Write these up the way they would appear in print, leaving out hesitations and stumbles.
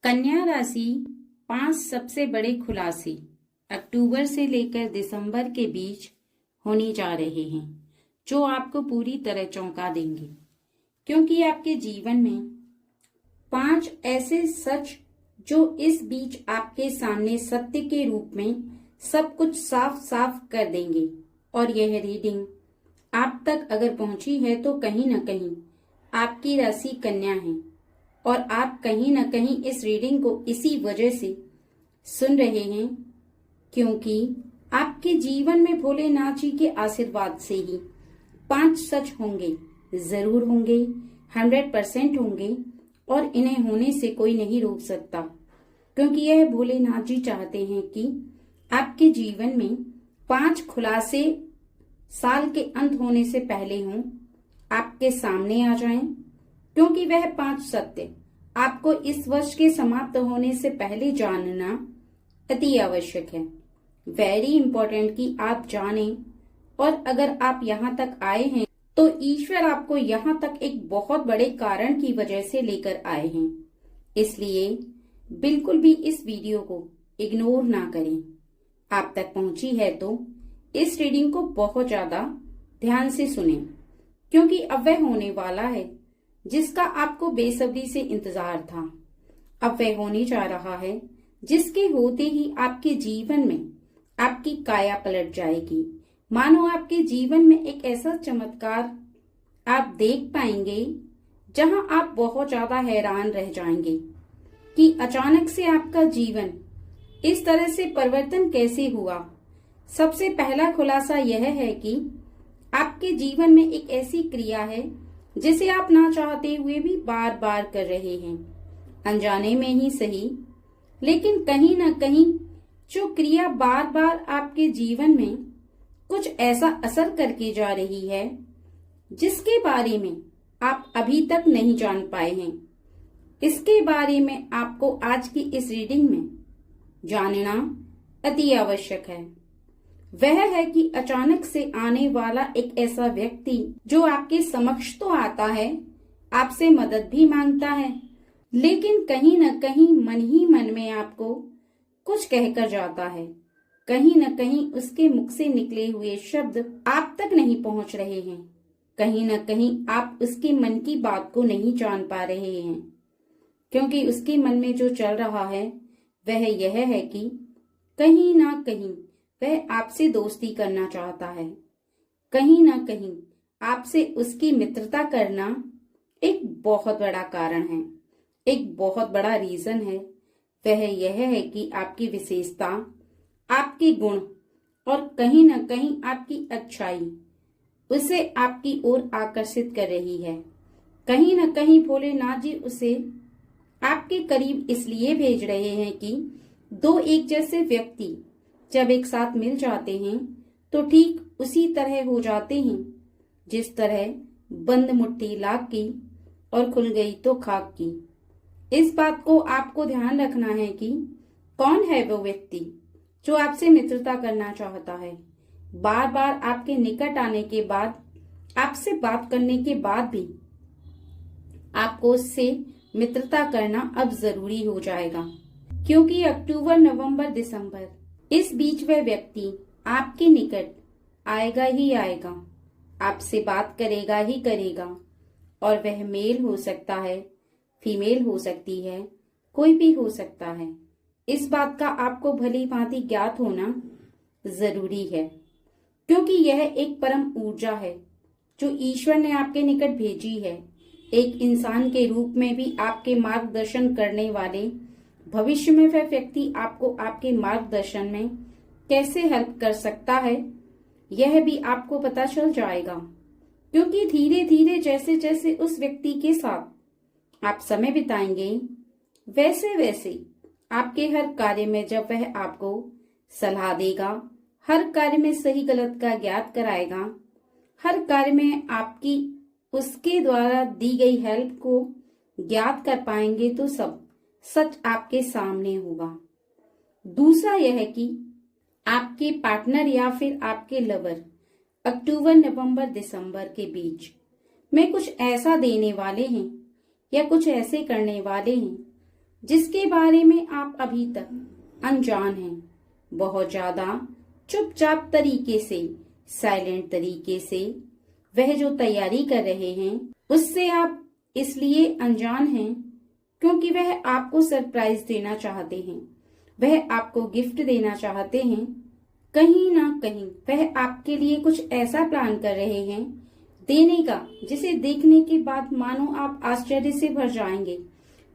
कन्या राशि 5 सबसे बड़े खुलासे अक्टूबर से लेकर दिसंबर के बीच होने जा रहे हैं, जो आपको पूरी तरह चौंका देंगे। क्योंकि आपके जीवन में 5 ऐसे सच जो इस बीच आपके सामने सत्य के रूप में सब कुछ साफ साफ कर देंगे। और यह रीडिंग आप तक अगर पहुंची है तो कहीं न कहीं आपकी राशि कन्या है और आप कहीं न कहीं इस रीडिंग को इसी वजह से सुन रहे हैं क्योंकि आपके जीवन में भोलेनाथ जी के आशीर्वाद से ही 5 सच होंगे, जरूर होंगे, 100% होंगे और इन्हें होने से कोई नहीं रोक सकता। क्योंकि यह भोलेनाथ जी चाहते हैं कि आपके जीवन में 5 खुलासे साल के अंत होने से पहले हों, आपके सामने आ जाएं। क्योंकि वह 5 सत्य आपको इस वर्ष के समाप्त होने से पहले जानना अति आवश्यक है। वेरी इंपॉर्टेंट कि आप जानें। और अगर आप यहाँ तक आए हैं तो ईश्वर आपको यहाँ तक एक बहुत बड़े कारण की वजह से लेकर आए हैं। इसलिए बिल्कुल भी इस वीडियो को इग्नोर ना करें। आप तक पहुंची है तो इस रीडिंग को बहुत ज्यादा ध्यान से सुने, क्योंकि अब वह होने वाला है जिसका आपको बेसब्री से इंतजार था। अब वह होने जा रहा है जिसके होते ही आपके जीवन में आपकी काया पलट जाएगी। मानो आपके जीवन में एक ऐसा चमत्कार आप देख पाएंगे जहां आप बहुत ज्यादा हैरान रह जाएंगे कि अचानक से आपका जीवन इस तरह से परिवर्तन कैसे हुआ। सबसे पहला खुलासा यह है कि आपके जीवन में एक ऐसी क्रिया है जिसे आप ना चाहते हुए भी बार बार कर रहे हैं, अनजाने में ही सही, लेकिन कहीं ना कहीं जो क्रिया बार बार आपके जीवन में कुछ ऐसा असर करके जा रही है जिसके बारे में आप अभी तक नहीं जान पाए हैं। इसके बारे में आपको आज की इस रीडिंग में जानना अति आवश्यक है। वह है कि अचानक से आने वाला एक ऐसा व्यक्ति जो आपके समक्ष तो आता है, आपसे मदद भी मांगता है, लेकिन कहीं न कहीं मन ही मन में आपको कुछ कहकर जाता है। कहीं न कहीं उसके मुख से निकले हुए शब्द आप तक नहीं पहुंच रहे हैं। कहीं न कहीं आप उसके मन की बात को नहीं जान पा रहे हैं, क्योंकि उसके मन में जो चल रहा है वह यह है कि कहीं ना कहीं वह आपसे दोस्ती करना चाहता है। कहीं ना कहीं आपसे उसकी मित्रता करना एक बहुत बड़ा कारण है, एक बहुत बड़ा रीजन है। वह यह है कि आपकी विशेषता, आपके गुण और कहीं ना कहीं आपकी अच्छाई उसे आपकी ओर आकर्षित कर रही है। कहीं ना कहीं भोलेनाथ जी उसे आपके करीब इसलिए भेज रहे हैं कि दो एक जैसे व्यक्ति जब एक साथ मिल जाते हैं तो ठीक उसी तरह हो जाते हैं जिस तरह बंद मुट्ठी लाख की और खुल गई तो खाक की। इस बात को आपको ध्यान रखना है कि कौन है वो व्यक्ति जो आपसे मित्रता करना चाहता है। बार बार आपके निकट आने के बाद, आपसे बात करने के बाद भी आपको उससे मित्रता करना अब जरूरी हो जाएगा। क्योंकि अक्टूबर, नवंबर, दिसंबर इस बीच वह व्यक्ति आपके निकट आएगा ही आएगा, आपसे बात करेगा ही करेगा। और वह मेल हो सकता है, फीमेल हो सकती है, कोई भी हो सकता है। इस बात का आपको भली भांति ज्ञात होना जरूरी है, क्योंकि यह एक परम ऊर्जा है जो ईश्वर ने आपके निकट भेजी है। एक इंसान के रूप में भी आपके मार्गदर्शन करने वाले। भविष्य में वह व्यक्ति आपको आपके मार्गदर्शन में कैसे हेल्प कर सकता है यह भी आपको पता चल जाएगा। क्योंकि धीरे धीरे जैसे जैसे उस व्यक्ति के साथ आप समय बिताएंगे, वैसे वैसे आपके हर कार्य में जब वह आपको सलाह देगा, हर कार्य में सही गलत का ज्ञात कराएगा, हर कार्य में आपकी उसके द्वारा दी गई हेल्प को ज्ञात कर पाएंगे तो सब सच आपके सामने होगा। दूसरा यह कि आपके पार्टनर या फिर आपके लवर अक्टूबर, नवंबर, दिसंबर के बीच में कुछ ऐसा देने वाले हैं या कुछ ऐसे करने वाले हैं जिसके बारे में आप अभी तक अनजान हैं। बहुत ज्यादा चुपचाप तरीके से, साइलेंट तरीके से वह जो तैयारी कर रहे हैं उससे आप इसलिए अनजान हैं क्योंकि वह आपको सरप्राइज देना चाहते हैं, वह आपको गिफ्ट देना चाहते हैं। कहीं ना कहीं वह आपके लिए कुछ ऐसा प्लान कर रहे हैं देने का, जिसे देखने के बाद मानो आप आश्चर्य से भर जाएंगे,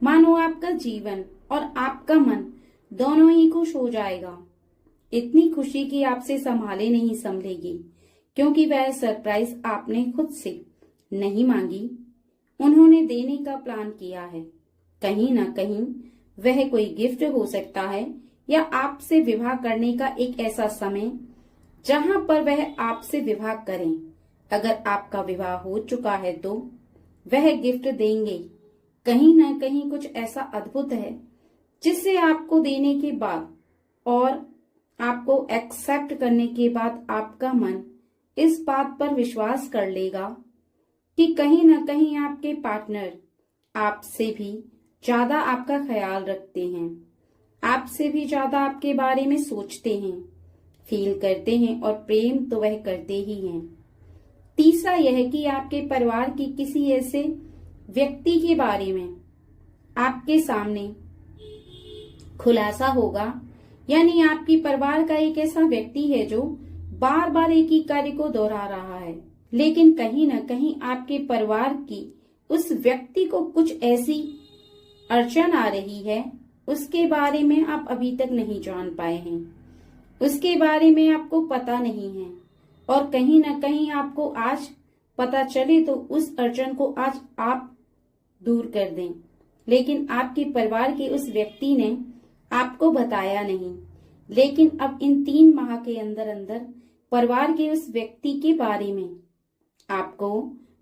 मानो आपका जीवन और आपका मन दोनों ही खुश हो जाएगा। इतनी खुशी कि आपसे संभाले नहीं संभलेगी, क्योंकि वह सरप्राइज आपने खुद से नहीं मांगी, उन्होंने देने का प्लान किया है। कहीं ना कहीं वह कोई गिफ्ट हो सकता है या आपसे विवाह करने का एक ऐसा समय जहां पर वह आपसे विवाह करें। अगर आपका विवाह हो चुका है तो वह गिफ्ट देंगे। कहीं ना कहीं कुछ ऐसा अद्भुत है जिसे आपको देने के बाद और आपको एक्सेप्ट करने के बाद आपका मन इस बात पर विश्वास कर लेगा कि कहीं ना कहीं आपके पार्टनर आपसे भी ज्यादा आपका ख्याल रखते हैं, आपसे भी ज्यादा आपके बारे में सोचते हैं, फील करते हैं, और प्रेम तो वह करते ही हैं। तीसरा यह कि आपके परिवार की किसी ऐसे व्यक्ति के बारे में आपके सामने खुलासा होगा, यानी आपकी परिवार का एक ऐसा व्यक्ति है जो बार बार एक ही कार्य को दोहरा रहा है, लेकिन कहीं न कहीं आपके परिवार की उस व्यक्ति को कुछ ऐसी अड़चन आ रही है, उसके बारे में आप अभी तक नहीं जान पाए हैं, उसके बारे में आपको पता नहीं है, और कहीं न कहीं आपको आज पता चले तो उस अड़चन को आज आप दूर कर दें, लेकिन आपके परिवार के उस व्यक्ति ने आपको बताया नहीं। लेकिन अब इन 3 माह के अंदर अंदर परिवार के उस व्यक्ति के बारे में आपको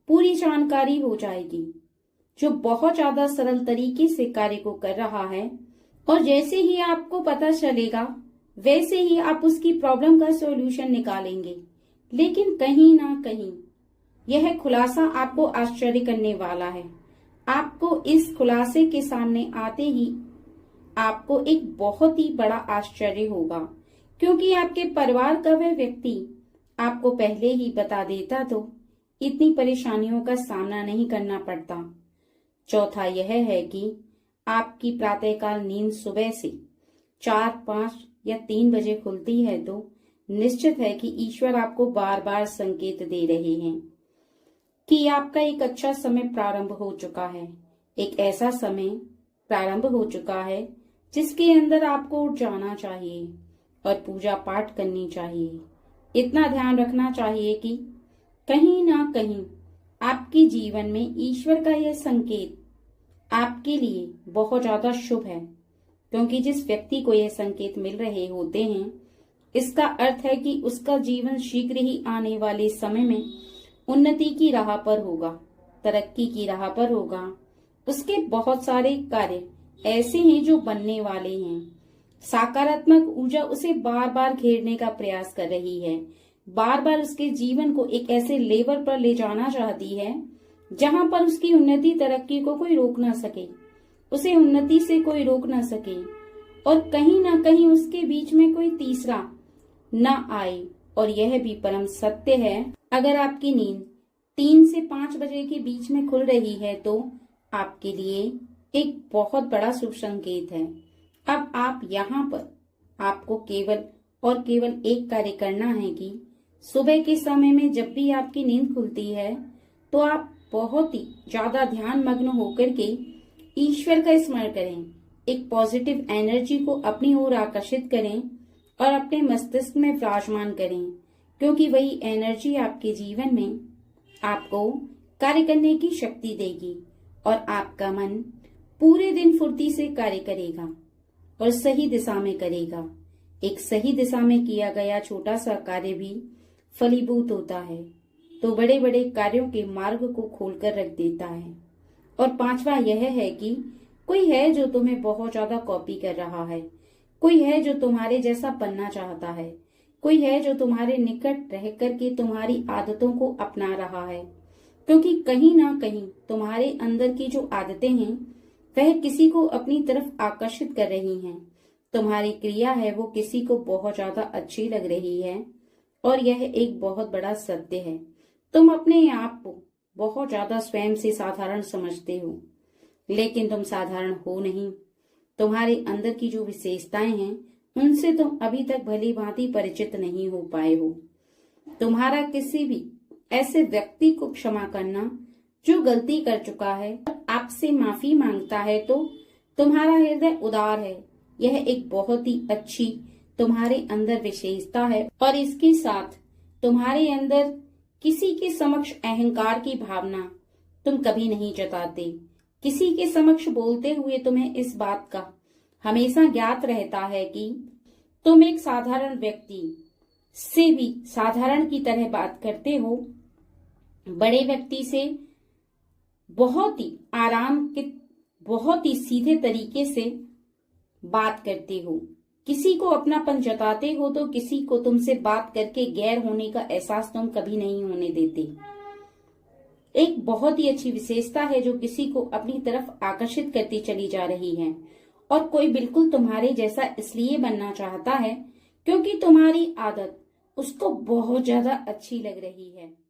पूरी जानकारी हो जाएगी, जो बहुत ज्यादा सरल तरीके से कार्य को कर रहा है, और जैसे ही आपको पता चलेगा वैसे ही आप उसकी प्रॉब्लम का सॉल्यूशन निकालेंगे। लेकिन कहीं ना कहीं यह खुलासा आपको आश्चर्य करने वाला है। आपको इस खुलासे के सामने आते ही आपको एक बहुत ही बड़ा आश्चर्य होगा, क्योंकि आपके परिवार का वह व्यक्ति आपको पहले ही बता देता तो इतनी परेशानियों का सामना नहीं करना पड़ता। चौथा यह है कि आपकी प्रातःकाल नींद सुबह से 4, 5 या 3 बजे खुलती है तो निश्चित है कि ईश्वर आपको बार बार संकेत दे रहे हैं कि आपका एक अच्छा समय प्रारंभ हो चुका है। एक ऐसा समय प्रारंभ हो चुका है जिसके अंदर आपको उठ जाना चाहिए और पूजा पाठ करनी चाहिए। इतना ध्यान रखना चाहिए कि कहीं ना कहीं आपके जीवन में ईश्वर का यह संकेत आपके लिए बहुत ज्यादा शुभ है, क्योंकि जिस व्यक्ति को यह संकेत मिल रहे होते हैं, इसका अर्थ है कि उसका जीवन शीघ्र ही आने वाले समय में उन्नति की राह पर होगा, तरक्की की राह पर होगा। उसके बहुत सारे कार्य ऐसे हैं जो बनने वाले हैं। सकारात्मक ऊर्जा उसे बार बार घेरने का प्रयास कर रही है, बार बार उसके जीवन को एक ऐसे लेवल पर ले जाना चाहती है जहां पर उसकी उन्नति तरक्की को कोई रोक ना सके, उसे उन्नति से कोई रोक ना सके, और कहीं ना कहीं उसके बीच में कोई तीसरा ना आए। और यह भी परम सत्य है, अगर आपकी नींद 3 से 5 बजे के बीच में खुल रही है तो आपके लिए एक बहुत बड़ा शुभ संकेत है। अब आप यहाँ पर आपको केवल और केवल एक कार्य करना है कि सुबह के समय में जब भी आपकी नींद खुलती है तो आप बहुत ही ज्यादा ध्यान मग्न होकर के ईश्वर का स्मरण करें, एक पॉजिटिव एनर्जी को अपनी ओर आकर्षित करें और अपने मस्तिष्क में विराजमान करें, क्योंकि वही एनर्जी आपके जीवन में आपको कार्य करने की शक्ति देगी और आपका मन पूरे दिन फुर्ती से कार्य करेगा और सही दिशा में करेगा। एक सही दिशा में किया गया छोटा सा कार्य भी फलीभूत होता है, तो बड़े बड़े कार्यों के मार्ग को खोलकर रख देता है। और 5वां यह है कि कोई है जो तुम्हें बहुत ज्यादा कॉपी कर रहा है, कोई है जो तुम्हारे जैसा बनना चाहता है, कोई है जो तुम्हारे निकट रह करके तुम्हारी आदतों को अपना रहा है, क्योंकि कहीं ना कहीं तुम्हारे अंदर की जो आदतें हैं वह किसी को अपनी तरफ आकर्षित कर रही हैं। तुम्हारी क्रिया है वो किसी को बहुत ज्यादा अच्छी लग रही है और यह एक बहुत बड़ा सत्य है। तुम अपने आप को बहुत ज्यादा स्वयं से साधारण समझते हो, लेकिन तुम साधारण हो नहीं। तुम्हारे अंदर की जो विशेषताएं हैं उनसे तुम अभी तक भली भांति परिचित नहीं हो पाए हो। तुम्हारा किसी भी ऐसे व्यक्ति को क्षमा करना जो गलती कर चुका है, आपसे माफी मांगता है, तो तुम्हारा हृदय उदार है। यह एक बहुत ही अच्छी तुम्हारे अंदर विशेषता है और इसके साथ तुम्हारे अंदर किसी के समक्ष अहंकार की भावना तुम कभी नहीं जताते। किसी के समक्ष बोलते हुए तुम्हें इस बात का हमेशा ज्ञात रहता है कि तुम एक साधारण व्यक्ति से भी साधारण की तरह बात करते हो। बड़े व्यक्ति से बहुत ही आराम के बहुत ही सीधे तरीके से बात करते हो। किसी को अपनापन जताते हो तो किसी को तुमसे बात करके गैर होने का एहसास तुम कभी नहीं होने देते। एक बहुत ही अच्छी विशेषता है जो किसी को अपनी तरफ आकर्षित करती चली जा रही है और कोई बिल्कुल तुम्हारे जैसा इसलिए बनना चाहता है क्योंकि तुम्हारी आदत उसको बहुत ज्यादा अच्छी लग रही है।